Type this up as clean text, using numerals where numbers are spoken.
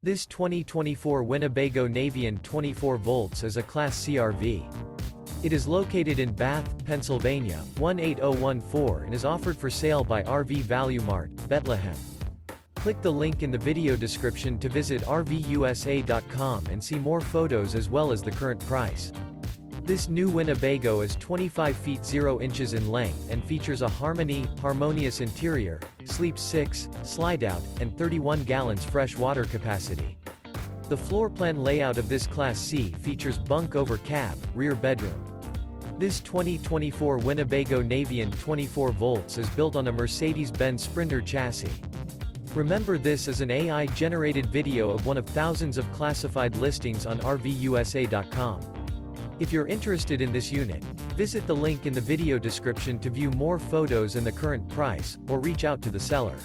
This 2024 Winnebago Navion 24V is a Class C RV. It is located in Bath, Pennsylvania, 18014 and is offered for sale by RV Value Mart, Behtlehem. Click the link in the video description to visit RVUSA.com and see more photos as well as the current price. This new Winnebago is 25 feet 0 inches in length and features a Harmonious interior, sleeps 6, Slideout, and 31 gallons fresh water capacity. The floor plan layout of this Class C features bunk over cab, rear bedroom. This 2024 Winnebago Navion 24V is built on a Mercedes-Benz Sprinter chassis. Remember, this is an AI-generated video of one of thousands of classified listings on RVUSA.com. If you're interested in this unit, visit the link in the video description to view more photos and the current price, or reach out to the seller.